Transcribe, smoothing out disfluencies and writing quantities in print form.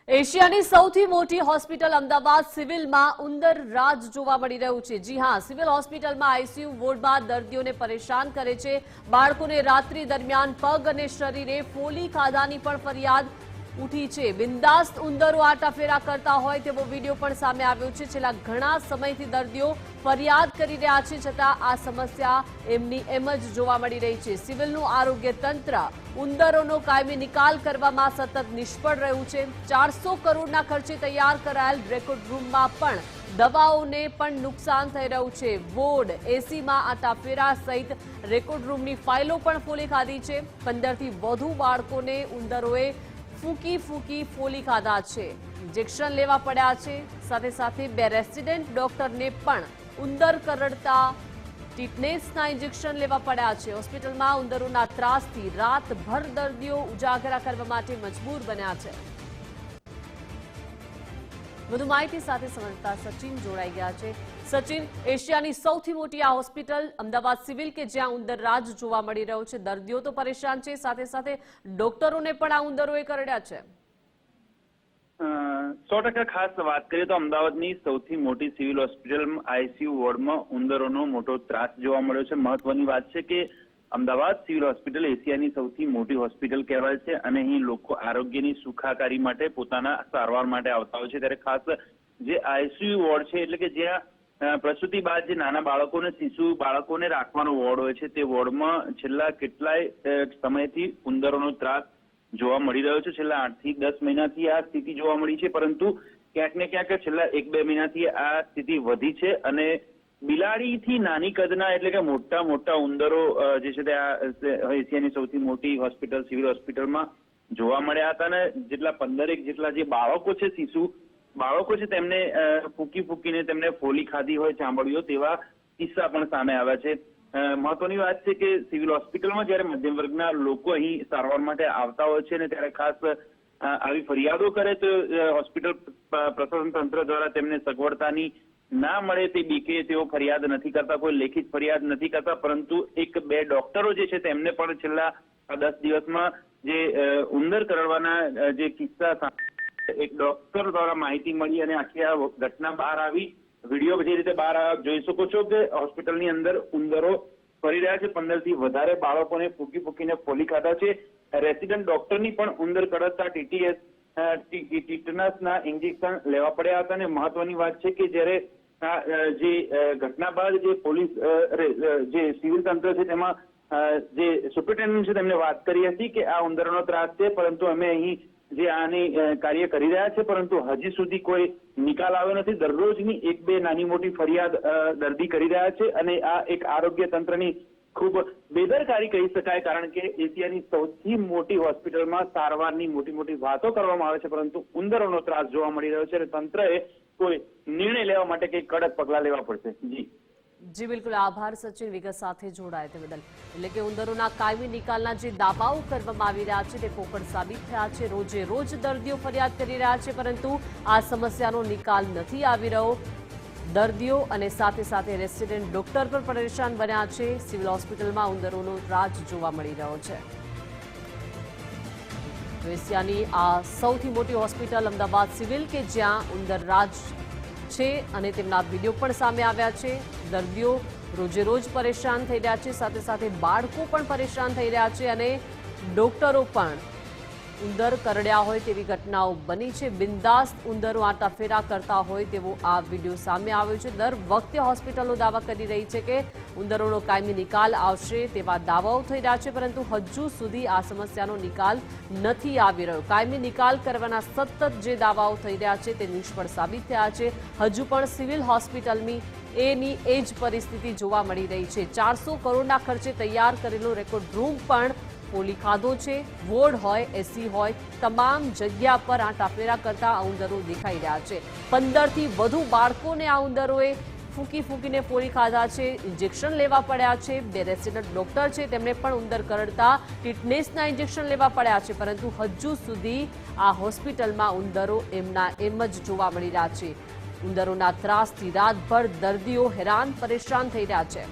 એશિયાની સૌથી મોટી હોસ્પિટલ અમદાવાદ સિવિલમાં ઉંદર રાજ જોવા મળી રહ્યું છે। જી હા, સિવિલ હોસ્પિટલમાં આઈસીયુ વોર્ડમાં દર્દીઓને પરેશાન કરે છે। બાળકોને રાત્રિ દરમિયાન પગ અને શરીરે ફોલી ખાધાની પણ ફરિયાદ ઉઠી છે। બિંદાસ્ત ઉંદરો આટાફેરા કરતા હોય તેવો વિડીયો પણ સામે આવ્યો છે। છેલ્લા ઘણા સમયથી દર્દીઓ ફરિયાદ કરી રહ્યા છે, છતાં આ સમસ્યા એમની એમ જ જોવા મળી રહી છે। સિવિલનું આરોગ્ય તંત્ર ઉંદરોનો કાયમી નિકાલ કરવામાં સતત નિષ્ફળ રહ્યું છે। 400 કરોડના ખર્ચે તૈયાર કરાયેલ રેકોર્ડ રૂમમાં પણ દવાઓને પણ નુકસાન થઈ રહ્યું છે। વોર્ડ એસીમાં આટાફેરા સહિત રેકોર્ડ રૂમની ફાઇલો પણ ફોલી ખાધી છે। 15થી વધુ બાળકોને ઉંદરોએ ફૂંકી ફોલી ખાધા છે। ઇન્જેક્શન લેવા પડ્યા છે। સાથે સાથે 2 રેસિડેન્ટ ડોક્ટરને પણ ઉંદર કરડતા ટીટનેસના ઇન્જેક્શન લેવા પડ્યા છે। હોસ્પિટલમાં ઉંદરોના ત્રાસથી રાતભર દર્દીઓ ઉજાગરા કરવા માટે મજબૂર બન્યા છે। વધુ માહિતી સાથે સંવાદદાતા સચિન જોડાઈ ગયા છે। સચિન, એશિયાની સૌથી મોટી આ હોસ્પિટલ અમદાવાદ સિવિલ કે જ્યાં ઉંદર રાજ જોવા મળી રહ્યો છે, દર્દીઓ તો પરેશાન છે, સાથે સાથે ડોક્ટરોને પણ આ ઉંદરોએ કરડ્યા છે। 100% ખાસ વાત કરીએ તો અમદાવાદની સૌથી મોટી સિવિલ હોસ્પિટલમાં આઈસીયુ વોર્ડમાં ઉંદરોનો મોટો ત્રાસ જોવા મળ્યો છે। મહત્વની વાત છે કે અમદાવાદ સિવિલ હોસ્પિટલ એશિયાની સૌથી મોટી હોસ્પિટલ કહેવાય છે અને અહીં લોકો આરોગ્યની સુખાકારી માટે પોતાના સારવાર માટે આવતા હોય છે। ત્યારે ખાસ જે આઈસીયુ વોર્ડ છે, એટલે કે જ્યાં પ્રસૂતિ બાદ જે નાના બાળકોને શિશુ બાળકોને રાખવાનો વોર્ડ હોય છે, તે વોર્ડમાં છેલ્લા કેટલાય સમયથી ઉંદરોનો ત્રાસ જોવા મળી રહ્યો છે। છેલ્લા 8 થી 10 મહિનાથી આ સ્થિતિ જોવા મળી છે, પરંતુ ક્યાંક ને ક્યાંક છેલ્લા 1-2 મહિનાથી આ સ્થિતિ વધી છે અને બિલાડીથી નાની કદના એટલે કે મોટા ઉંદરો જે છે તે આ એશિયાની સૌથી મોટી હોસ્પિટલ સિવિલ હોસ્પિટલમાં જોવા મળ્યા હતા અને જેટલા 15 જેટલા જે બાળકો છે, શિશુ બાળકો છે, તેમને ફૂંકીને તેમને ફોલી ખાધી હોય ચામડીઓ, તેવા કિસ્સા પણ સામે આવ્યા છે। મહત્વની વાત છે કે સિવિલ હોસ્પિટલમાં જ્યારે મધ્યમ વર્ગના લોકો અહીં સારવાર માટે આવતા હોય છે ને ત્યારે ખાસ આવી ફરિયાદો કરે તો હોસ્પિટલ પ્રશાસન તંત્ર દ્વારા તેમને સગવડતાની ના મળે તે બીકે તેઓ ફરિયાદ નથી કરતા, કોઈ લેખિત ફરિયાદ નથી કરતા, પરંતુ 1-2 ડોક્ટરો જે છે તેમને પણ છેલ્લા 10 દિવસમાં જે ઉંદર કરડવાના જે કિસ્સા એક ડોક્ટર દ્વારા માહિતી મળી અને આખી આ ઘટના બહાર આવી। વિડીયો જે રીતે બહાર જોઈ શકો છો કે હોસ્પિટલની અંદર ઉંદરો ફરી રહ્યા છે। 15 થી વધારે બાળકોને ફૂંકીને ફોલી ખાધા છે। રેસિડેન્ટ ડોક્ટરની પણ ઉંદર કરડતા ટીટનસના ઇન્જેક્શન લેવા પડ્યા હતા અને મહત્વની વાત છે કે જ્યારે જે ઘટના બાદ જે પોલીસ જે સિવિલ તંત્ર છે તેમાં જે સુપ્રિન્ટેન્ડન્ટ છે તેમને વાત કરી હતી કે આ ઉંદરોનો ત્રાસ છે, પરંતુ અમે અહીં જે આની કાર્ય કરી રહ્યા છે, પરંતુ હજી સુધી કોઈ નિકાલ આવ્યો નથી। દરરોજની 1-2 નાની મોટી ફરિયાદ દર્દી કરી રહ્યા છે અને આ એક આરોગ્ય તંત્રની ખૂબ બેદરકારી કહી શકાય, કારણ કે એશિયાની સૌથી મોટી હોસ્પિટલમાં સારવારની મોટી વાતો કરવામાં આવે છે, પરંતુ ઉંદરોનો ત્રાસ જોવા મળી રહ્યો છે અને તંત્રએ કોઈ નિર્ણય લેવા માટે કંઈક કડક પગલાં લેવા પડશે। જી બિલકુલ, આભાર સચિન વિગત સાથે જોડાયા તે બદલ। એટલે કે ઉંદરોના કાયમી નિકાલના જે દાવાઓ કરવામાં આવી રહ્યા છે તે પોકળ સાબિત થયા છે। રોજ દર્દીઓ ફરિયાદ કરી રહ્યા છે, પરંતુ આ સમસ્યાનો નિકાલ નથી આવી રહ્યો। દર્દીઓ અને સાથે રેસિડેન્ટ ડોક્ટર પણ પરેશાન બન્યા છે। સિવિલ હોસ્પિટલમાં ઉંદરોનો રાજ જોવા મળી રહ્યો છે। એશિયાની આ સૌથી મોટી હોસ્પિટલ અમદાવાદ સિવિલ કે જ્યાં ઉંદર રાજ છે અને તેમના વિડીયો પણ સામે આવ્યા છે। દર્દીઓ રોજ પરેશાન થઈ રહ્યા છે, સાથે બાળકો પણ પરેશાન થઈ રહ્યા છે અને ડોક્ટરો પણ ઉંદર કરડ્યા હોય તેવી ઘટનાઓ બની છે। બિંદાસ્ત ઉંદરો આટાફેરા કરતા હોય તેવો આ વિડીયો સામે આવ્યો છે। દર વખતે હોસ્પિટલો દાવા કરી રહી છે કે ઉંદરોનો કાયમી નિકાલ આવશે તેવા દાવાઓ થઈ રહ્યા છે, પરંતુ હજુ સુધી આ સમસ્યાનો નિકાલ નથી આવી રહ્યો। કાયમી નિકાલ કરવાના સતત જે દાવાઓ થઈ રહ્યા છે તે નિષ્ફળ સાબિત થયા છે। હજુ પણ સિવિલ હોસ્પિટલની એ જ પરિસ્થિતિ જોવા મળી રહી છે। 400 કરોડના ખર્ચે તૈયાર કરેલો રેકોર્ડ રૂમ પણ ફોલી ખાધો છે। વોર્ડ હોય, એસી હોય, તમામ જગ્યા પર આટાફેરા કરતા આ ઉંદરો દેખાઈ રહ્યા છે। 15થી વધુ બાળકોને આ ઉંદરોએ ફૂંકીને ફોલી ખાધા છે। ઇન્જેક્શન લેવા પડ્યા છે। 2 રેસિડેન્ટ ડોક્ટર છે તેમને પણ ઉંદર કરડતા ટીટનેસના ઇન્જેક્શન લેવા પડ્યા છે, પરંતુ હજુ સુધી આ હોસ્પિટલમાં ઉંદરો એમના એમ જ જોવા મળી રહ્યા છે। ઉંદરોના ત્રાસથી રાતભર દર્દીઓ હેરાન પરેશાન થઈ રહ્યા છે।